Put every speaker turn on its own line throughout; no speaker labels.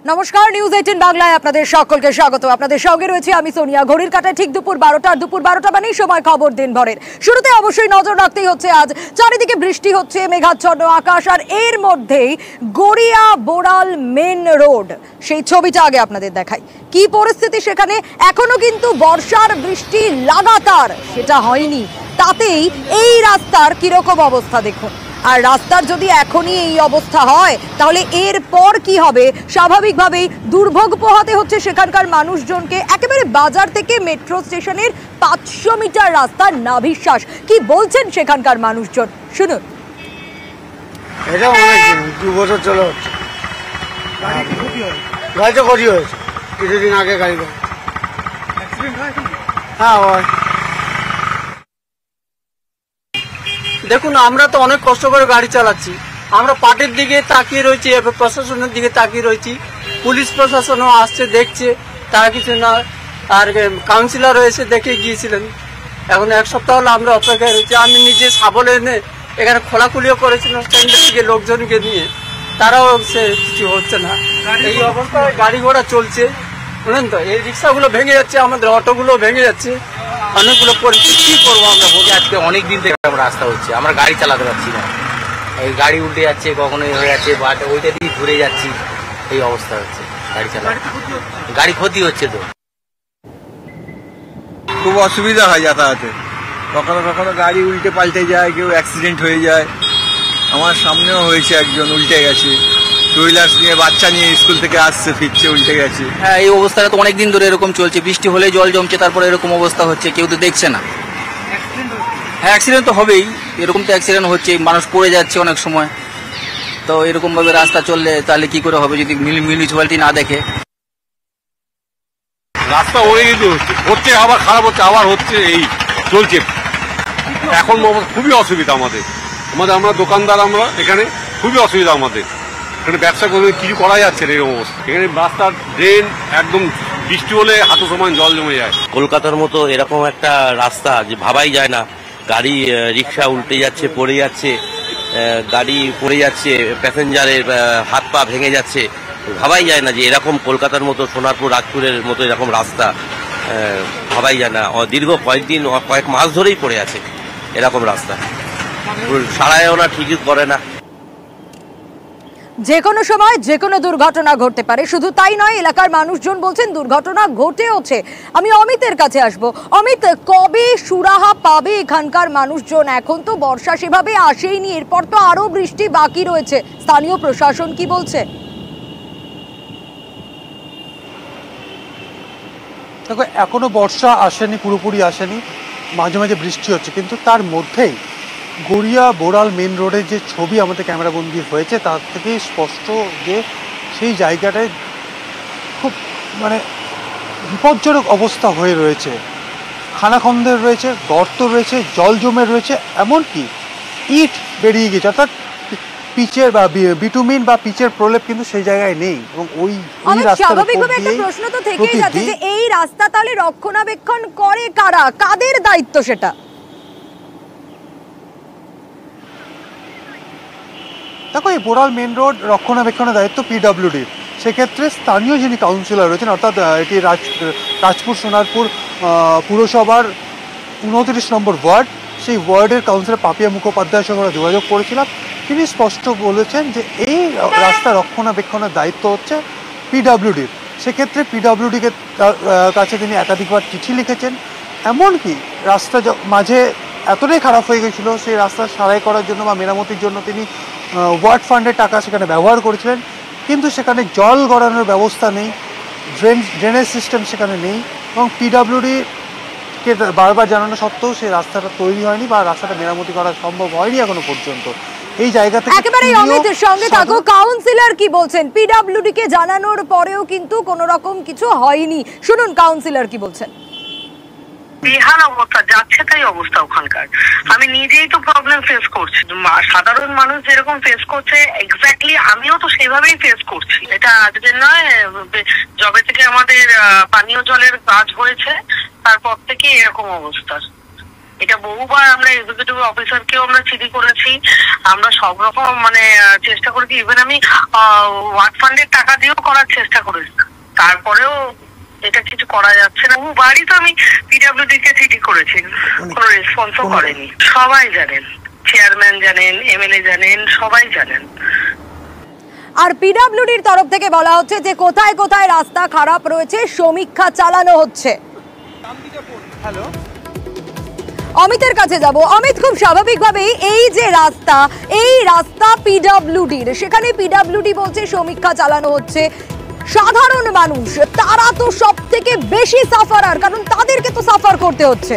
নমস্কার, নিউজ 18 বাংলায় আপনাদের সকলকে স্বাগত। আপনাদের সঙ্গে রয়েছে আমি সোনিয়া। ঘড়ির কাঁটায় ঠিক দুপুর 12টা মানেই সময় খবর দিনভরের। শুরুতে অবশ্যই নজর রাখতেই হচ্ছে আজ চারিদিকে বৃষ্টি হচ্ছে, মেঘাচ্ছন্ন আকাশ, আর এর মধ্যেই গড়িয়া বোড়াল মেন রোড, সেই ছবিটা আগে আপনাদের দেখাই। কি পরিস্থিতি সেখানে, এখনো কিন্তু বর্ষার বৃষ্টি লাগাতার সেটা হয়নি, তাতেই এই রাস্তার কিরকম অবস্থা দেখুন। আর রাস্তার যদি এখনই এই অবস্থা হয় তাহলে এরপর কি হবে? স্বাভাবিকভাবেই দুর্ভোগ পোহাতে হচ্ছে সেখানকার মানুষজনকে। একেবারে বাজার থেকে মেট্রো স্টেশনের 500 মিটার রাস্তা নাভিশ্বাস। কি বলছেন সেখানকার মানুষজন, শুনুন।
এটা অনেক 2 বছর চলে হচ্ছে, গাড়িটা ক্ষতি হয়েছে কিছুদিন আগে। গাড়িটা হ্যাঁ হয়।
দেখুন, আমরা তো অনেক কষ্ট করে গাড়ি চালাচ্ছি, আমরা পার্টির দিকে তাকিয়ে রয়েছি, প্রশাসনের দিকে তাকিয়ে রয়েছি। পুলিশ প্রশাসনও আসছে, দেখছে, তারা কিছু না। আর কাউন্সিলর এসে দেখে গিয়েছিলেন। এখন 1 সপ্তাহ হলো আমরা অপেক্ষায় রয়েছি। আমি নিজে সাবল এনে এখানে খোলাখুলিও করেছিলাম স্ট্যান্ডের দিকে লোকজনকে নিয়ে, তারাও সে কিছু হচ্ছে না। এই অবস্থায় গাড়ি ঘোড়া চলছে, বুঝলেন তো। এই রিক্সাগুলো ভেঙে যাচ্ছে, আমাদের অটোগুলো ভেঙে যাচ্ছে, অনেকগুলো পরিস্থিতি। কি করবো আমরা বলি?
আজকে অনেক দিন থেকে রাস্তা হচ্ছে, আমরা গাড়ি চালাতে পারছি না। এই গাড়ি উল্টে যাচ্ছে, কখনো হয়ে যাচ্ছে, বাট ওইটা দিয়ে ঘুরে যাচ্ছি, এই অবস্থা হচ্ছে গাড়ি চালাতে। গাড়ি ক্ষতি হচ্ছে তো,
খুব অসুবিধা হয় যাতায়াতে। কখনো কখনো গাড়ি উল্টে পাল্টে যায়, কেউ অ্যাক্সিডেন্ট হয়ে যায়। আমার সামনেও হয়েছে, একজন উল্টে গেছে, টু হুইলার্স নিয়ে, বাচ্চা নিয়ে স্কুল থেকে আসছে, ফিরছে, উল্টে গেছে।
হ্যাঁ, এই অবস্থাটা তো অনেকদিন ধরে এরকম চলছে। বৃষ্টি হলে জল জমছে, তারপরে এরকম অবস্থা হচ্ছে, কেউ তো দেখছে না। হ্যাঁ, অ্যাক্সিডেন্ট তো হবেই, এরকম তো অ্যাক্সিডেন্ট হচ্ছে, মানুষ পড়ে যাচ্ছে অনেক সময়। তো এরকম ভাবে রাস্তা চললে তাহলে কি করে হবে যদি মিউনিসিপ্যালিটি না দেখে?
রাস্তা হয়ে গেছে, হচ্ছে আবার খারাপ হচ্ছে, আবার হচ্ছে, এই চলছে এখন। খুবই অসুবিধা আমাদের। আমরা দোকানদার, আমরা এখানে খুবই অসুবিধা আমাদের। এখানে ব্যবসা করতে কিছু করা যাচ্ছে না, এরকম অবস্থা। এখানে রাস্তার ড্রেন একদম বৃষ্টি হলে হাঁটু সমান জল জমে যায়।
কলকাতার মতো এরকম একটা রাস্তা যে ভাবাই যায় না। গাড়ি রিক্সা উল্টে যাচ্ছে, পড়ে যাচ্ছে, গাড়ি পড়ে যাচ্ছে, প্যাসেঞ্জারের হাত পা ভেঙে যাচ্ছে। ভাবাই যায় না যে এরকম কলকাতার মতো, সোনারপুর, রাজপুরের মতো এরকম রাস্তা ভাবাই যায় না। দীর্ঘ কয়েক মাস ধরেই পড়ে আছে এরকম রাস্তা, সারায়ও না, ঠিকই করে না।
যে কোনো সময় যে কোনো দুর্ঘটনা ঘটতে পারে। শুধু তাই নয়, এলাকার মানুষজন বলছেন দুর্ঘটনা ঘটেওছে। আমি অমিতের কাছে আসবো। অমিত, কবে সুরাহা পাবে এখানকার মানুষজন? এখন তো বর্ষা সেভাবে আসেইনি, এরপর তো আরো বৃষ্টি বাকি রয়েছে। স্থানীয় প্রশাসন কি বলছে?
দেখো, এখনো বর্ষা আসেনি, পুরোপুরি আসেনি, মাঝে মাঝে বৃষ্টি হচ্ছে, কিন্তু তার মধ্যেই গড়িয়া বোড়াল মেন রোডের যে ছবি আমাদের ক্যামেরাবন্দি হয়েছে তার থেকেই স্পষ্ট যে সেই জায়গাটায় খুব বিপজ্জনক অবস্থা হয়ে রয়েছে। খানাখন্দের রয়েছে, গর্ত রয়েছে, জল জমে রয়েছে, এমনকি ইট বেরিয়ে গেছে, অর্থাৎ পিচের বা বিটুমিন বা পিচের প্রলেপ কিন্তু সেই জায়গায় নেই। এবং ওই
স্বাভাবিকভাবে একটা প্রশ্ন তো থেকেই যাচ্ছে যে এই রাস্তা তাহলে রক্ষণাবেক্ষণ করে কারা, কাদের দায়িত্ব সেটা?
দেখো, এই বোড়াল মেন রোড রক্ষণাবেক্ষণের দায়িত্ব পিডব্লিউডির। সেক্ষেত্রে স্থানীয় যিনি কাউন্সিলর রয়েছেন, অর্থাৎ এটি রাজপুর সোনারপুর পুরসভার 29 নম্বর ওয়ার্ড, সেই ওয়ার্ডের কাউন্সিলর পাপিয়া মুখোপাধ্যায়ের সঙ্গে আমরা যোগাযোগ করেছিলাম। তিনি স্পষ্ট বলেছেন যে এই রাস্তা রক্ষণাবেক্ষণের দায়িত্ব হচ্ছে পিডব্লিউডির। সেক্ষেত্রে পিডব্লিউডিকে কাছে তিনি একাধিকবার চিঠি লিখেছেন। এমনকি রাস্তা মাঝে এতটাই খারাপ হয়ে গেছিল, সেই রাস্তা সারাই করার জন্য বা মেরামতির জন্য তিনি ওয়ার্ড ফান্ডের টাকা সেখানে ব্যবহার করেছিলেন, কিন্তু সেখানে জল গড়ানোর ব্যবস্থা নেই, ড্রেনেজ সিস্টেম সেখানে নেই, এবং পিডব্লিউডিকে বারবার জানানো সত্ত্বেও সেই রাস্তাটা তৈরি হয়নি বা রাস্তাটা মেরামতি করা সম্ভব হয়নি এখনো পর্যন্ত। এই জায়গা থেকে
একেবারেই অমিতের সঙ্গে থাকো। কাউন্সিলর কি বলছেন? পিডব্লিউডি কে জানানোর পরেও কিন্তু কোনো রকম কিছু হয়নি। শুনুন কাউন্সিলর কি বলছেন।
বেহাল অবস্থা, যাচ্ছে তাই অবস্থা ওখানকার। আমি নিজেই তো প্রবলেম ফেস করছি, সাধারণ মানুষ যেরকম ফেস করছে এক্স্যাক্টলি আমিও তো সেভাবেই ফেস করছি। এটা আজকের নয়, যবে থেকে আমাদের পানীয় জলের কাজ হয়েছে তারপর থেকে এরকম অবস্থা। এটা বহুবার আমরা এক্সিকিউটিভ অফিসারকেও আমরা চিঠি করেছি, আমরা সব রকম মানে চেষ্টা করেছি, ইভেন আমি ওয়ার্ড ফান্ডের টাকা দিয়েও করার চেষ্টা করেছি, তারপরেও এটা কিছু করা যাচ্ছে না। বহুবারই তো আমি পিডব্লিউডি কে চিঠি করেছি, কোনো রেসপন্সও করেনি। সবাই জানেন, চেয়ারম্যান জানেন, এমএলএ জানেন, সবাই জানেন।
আর পিডব্লিউডির তরফ থেকে বলা হচ্ছে যে কোথায় কোথায় রাস্তা খারাপ রয়েছে সমীক্ষা চালানো হচ্ছে।
হ্যালো,
অমিতের কাছে যাব। অমিত, খুব স্বাভাবিকভাবেই এই যে রাস্তা, এই রাস্তা পিডব্লিউডির, সেখানে পিডব্লিউডি বলছে সমীক্ষা চালানো হচ্ছে। সাধারণ মানুষ তারা তো সব থেকে বেশি সাফারার, কারণ তাদেরকে তো সাফার করতে হচ্ছে।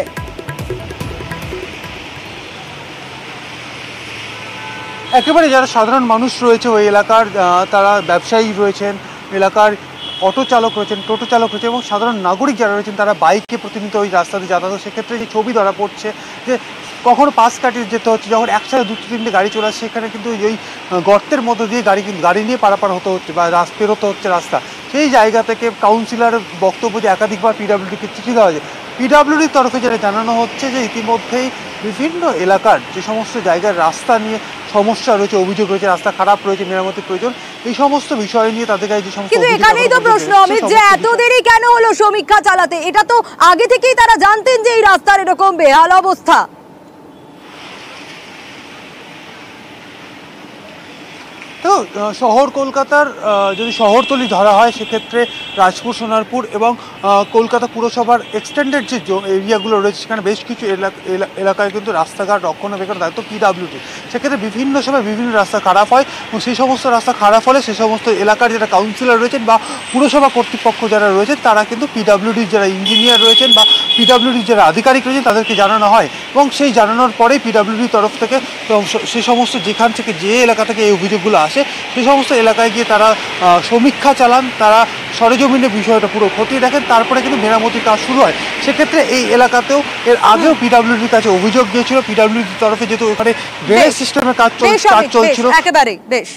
একেবারে যারা সাধারণ মানুষ রয়েছে ওই এলাকার, তারা ব্যবসায়ী রয়েছেন, এলাকার অটো চালক রয়েছেন, টোটো চালক রয়েছে এবং সাধারণ নাগরিক যারা রয়েছেন তারা বাইকে প্রতিনিয়ত ওই রাস্তাতে যাতায়াত। সেক্ষেত্রে যে ছবি ধরা পড়ছে যে কখনো পাশ কাটিয়ে যেতে হচ্ছে, যখন একসাথে দুটো তিনটে গাড়ি চলে আসছে সেখানে কিন্তু ওই গর্তের মধ্যে দিয়ে গাড়ি নিয়ে পারাপার হতে হচ্ছে বা পেরোতে হচ্ছে রাস্তা। সেই জায়গা থেকে কাউন্সিলরের বক্তব্য যে একাধিকবার পিডব্লিউডিকে চিঠি দেওয়া হয়েছে, পিডব্লিউডির তরফে যেটা জানানো হচ্ছে যে ইতিমধ্যেই বিভিন্ন এলাকার যে সমস্ত জায়গার রাস্তা নিয়ে সমস্যা রয়েছে, অভিযোগ রয়েছে, রাস্তা খারাপ রয়েছে, মেরামতির প্রয়োজন, এই সমস্ত বিষয় নিয়ে তাদের কাছে যে সমস্ত।
কিন্তু এখানেই তো প্রশ্ন অমিত, যে এত দেরি কেন হলো সমীক্ষা চালাতে? এটা তো আগে থেকেই তারা জানতেন যে এই রাস্তার এরকম বেহাল অবস্থা।
তো শহর কলকাতার যদি শহরতলি ধরা হয় সেক্ষেত্রে রাজপুর, সোনারপুর এবং কলকাতা পুরসভার এক্সটেন্ডেড যে এরিয়াগুলো রয়েছে সেখানে বেশ কিছু এলাকায় কিন্তু রাস্তাঘাট রক্ষণাবেক্ষণ দায়িত্ব পিডব্লিউডি। সেক্ষেত্রে বিভিন্ন সময় বিভিন্ন রাস্তা খারাপ হয় এবং সেই সমস্ত রাস্তা খারাপ হলে সেই সমস্ত এলাকার যারা কাউন্সিলর রয়েছেন বা পুরসভা কর্তৃপক্ষ যারা রয়েছেন তারা কিন্তু পিডব্লিউডির যারা ইঞ্জিনিয়ার রয়েছেন বা পিডব্লিউডির যারা আধিকারিক রয়েছেন তাদেরকে জানানো হয় এবং সেই জানানোর পরেই পিডব্লিউডির তরফ থেকে সে সমস্ত যেখান থেকে যে এলাকা থেকে এই অভিযোগগুলো আসে সে সমস্ত এলাকায় গিয়ে তারা সমীক্ষা চালান, তারা সরেজমিনে বিষয়টা পুরো খতিয়ে দেখেন, তারপরে কিন্তু মেরামতির কাজ শুরু হয়। সেক্ষেত্রে এই এলাকাতেও এর আগেও পিডব্লিউডির কাছে অভিযোগ গিয়েছিল, পিডব্লিউডির তরফে যেহেতু ওখানে ড্রেনেজ সিস্টেমের কাজ চলছিল।
একেবারে বেশ।